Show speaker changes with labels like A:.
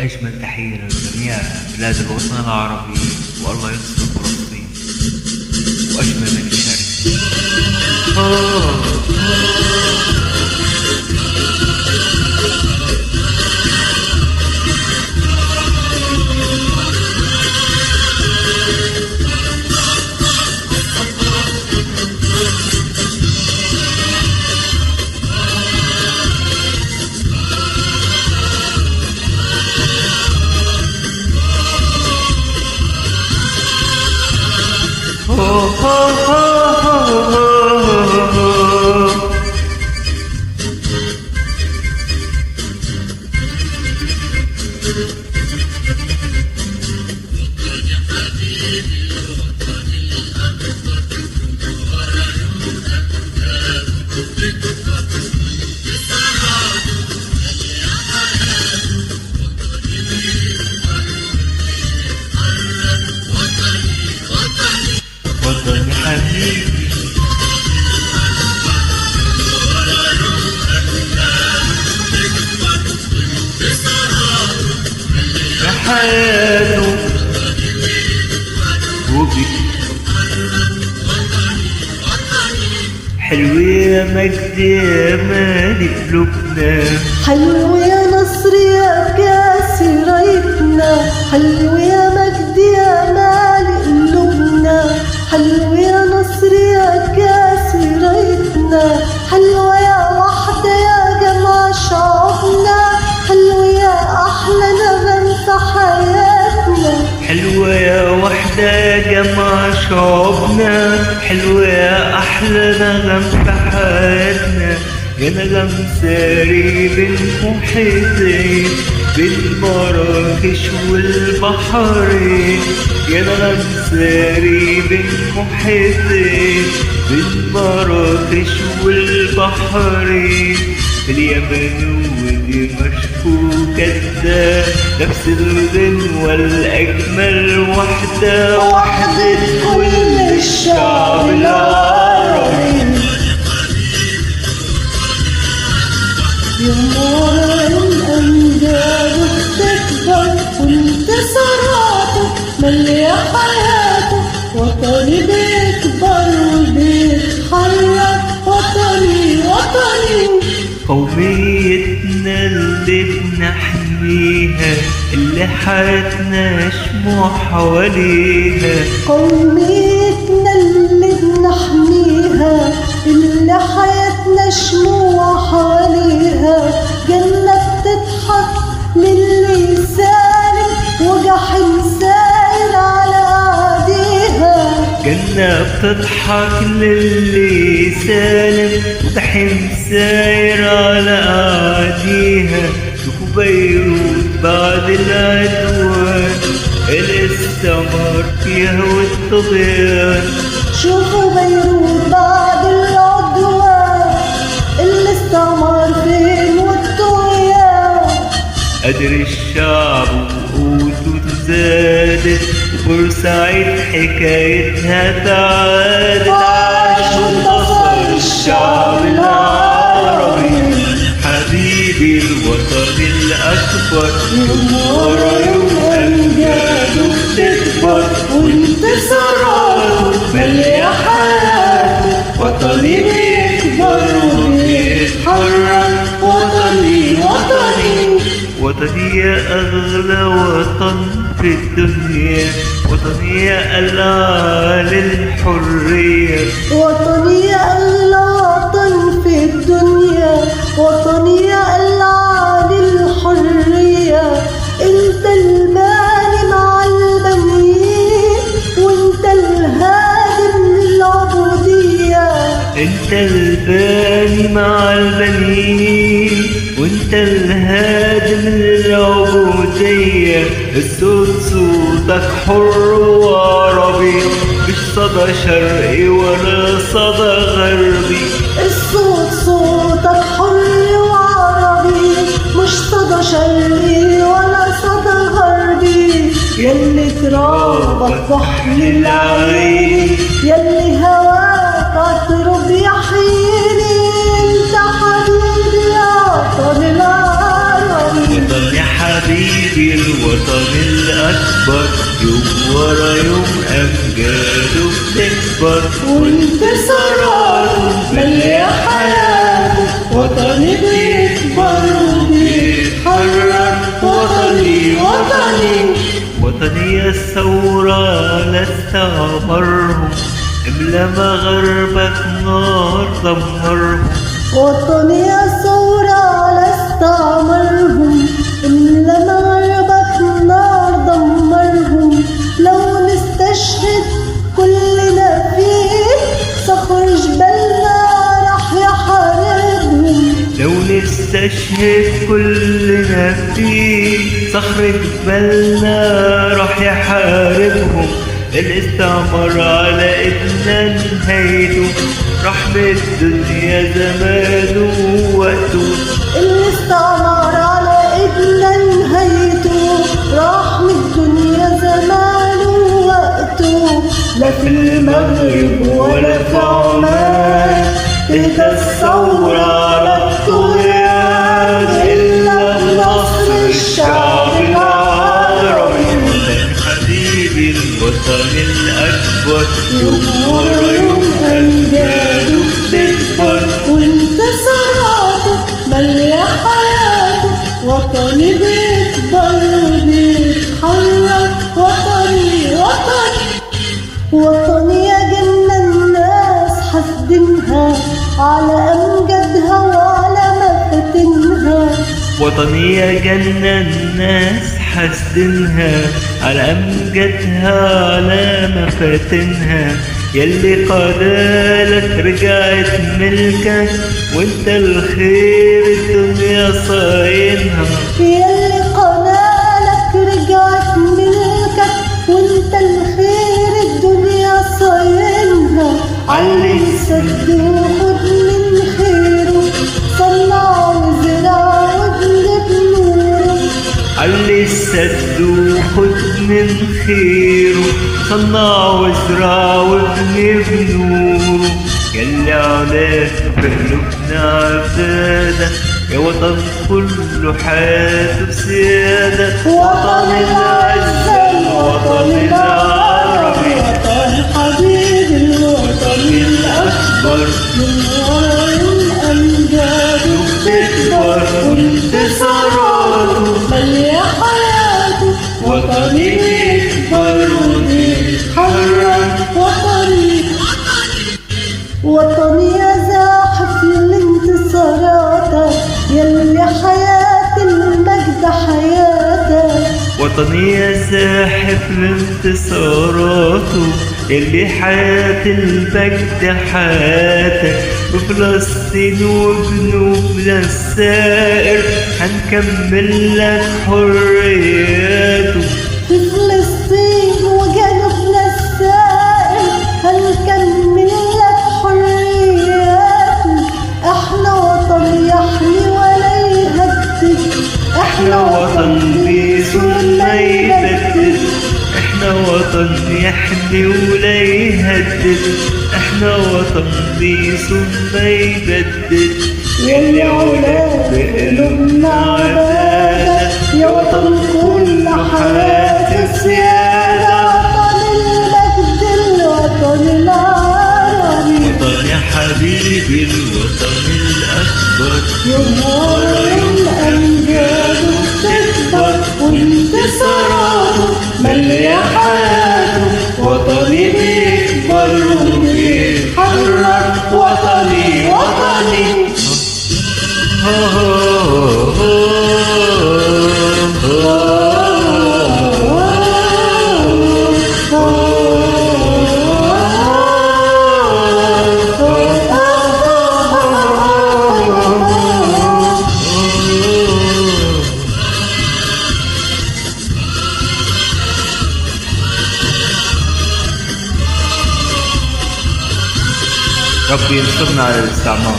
A: وأجمل تحية لجميع بلاد الوطن العربي، والله ينصر فلسطين وأجمل من يشارك. وطني حبيبي يا حياته وبي حلو يا مجد يا مالك لبنان،
B: حلو يا نصر يا كاس رايتنا، حلو يا مجد يا مالك لبنان، حلو يا نصر يا كاس رايتنا، حلوة يا وحدة يا جمع شعبنا، حلو يا أحلى نغم في حياتنا.
A: حلوة يا وحدة يا جمع شعوبنا، حلوة يا أحلى نغم في حياتنا، يا نغم ساري بالمحيطين بين مراكش والبحرين، يا نغم ساري بالمحيطين بين مراكش والبحرين، اليمن ودمشق وجدة نفس الغنوة الأجمل، وحدة وحدة كل الشعب العربي.
B: يا الأمجاد بتكبر وانتصاراتك مالية حياته، وطني بيكبر وبيتحرك، وطني وطني.
A: قوميتنا اللي بنحميها، اللي حياتنا شموع حواليها،
B: قوميتنا اللي بنحميها، اللي حياتنا شموع حواليها، جنة بتضحك للي سالم وجحيم ساير على أعديها،
A: جنة بتضحك للي سالم وجحيم ساير على أعديها. شوفوا بيروت بعد العدوان اللي استمر فيها والطغيان،
B: شوفوا بيروت بعد العدوان اللي استعمر فين والطغيان.
A: قدر الشعب وقوته زادت، وبورسعيد حكايتها تعادت، عاش وانتصر الشعب العربي. حبيبي الوطن الأكبر يوم ورا يوم أمجاده بتكبر، وانتصاراته مالية حياته، وطني بيكبر وبيتحرك، وطني وطني. وطني يا أغلى وطن في الدنيا، وطني يا الأعلى الحرية،
B: وطني يا أغلى وطن في الدنيا، وطني يا الأعلى الحرية. انت الباني مع البنيين، وانت الهادم للعبودية،
A: انت الباني مع البنين وانت الهادم للعبودية. الصوت صوتك حر وعربي، مش صدى شرقي ولا صدى غربي.
B: الصوت صوتك حر وعربي، مش صدى شرقي ولا صدى غربي. يلي ترابك بحر العين، يلي هواك عطرب يحييني، انت حبيبي يا وطن العربي.
A: وطن يا حبيبي الوطن الأكبر، يوم ورا يوم أمجاده بتكبر،
B: وانتصاراته مالية حياته، وطني بيكبر وبيتحرر، وطني وطني.
A: وطني يا الثورة لست عمرهم، املى مغربك نار دمرهم.
B: وطني يا ثورة لست عمرهم، إلا مغربك نار دمرهم. لو نستشهد كلنا فيه صخر جبلنا راح يحاربهم.
A: لو نستشهد كلنا فيه صخر جبلنا راح يحاربهم. الاستعمار على ايدنا نهايته، رحمة الدنيا زمانه ووقته.
B: الاستعمار على ايدنا نهايته، رحمة الدنيا زمانه ووقته. لا في المغرب ولا في عمان تهدى الثورة على الطغيان، إلا بنصر الشعب العربي.
A: حبيبي الوطن الأكبر، يوم ورا يوم
B: أمجاده بتكبر، وانتصاراته مالية حياته، وطني بيكبر وبيتحرر. وطني وطني وطني يا جنة الناس حاسدينها على أمجادها وعلى مفاتنها.
A: وطني يا جنة الناس حاسدينها على أمجادها على مفاتنها. يلي قدالك رجعت ملكك، وانت الخير الدنيا صاينها.
B: يلي قنالك رجعت ملكك، وانت الخير الدنيا صاينها. علي السد وخد من خيره، صنع وزرع وابني بنوره.
A: علي السد وخد من خيره، صنع وازرع وابني بنوره. يلي عليك بقلوبنا عبادة، يا وطن كله حياته سيادة.
B: وطن العزة الوطن العربي، وطن حبيبي الوطن الأكبر، من ورا أمجاده بتكبر، وانتصاراته مالية حياته، وطني بيكبر وبيتحرر. وطني يا زاحف الانتصاراتك، يلي حياة المجد حياتك.
A: وطني يا زاحف لانتصاراته، يلي حياة المجد حياتك. وفلسطين وجنوبنا السائر هنكمل لك حرياته.
B: في فلسطين وجنوبنا السائر هنكمل لك حرياته. احنا وطن يحمي ولا يهدد، احنا وطن بيسود ما يبدد.
A: احنا وطن يحمي ولا يهدد، احنا وطن بيسود ما يبدد.
B: يلي علاك بقلوبنا عبادة، يا وطن كل حياة السيادة. وطن المجد الوطن العربي،
A: وطن يا حبيبي الوطن الأكبر،
B: يوم ورا يوم أمجاده بتكبر، وانتصاراته مالية حياته، وطني بيكبر وبيتحرر. وطني وطني.
A: ربي ينصرنا على الاستعمار.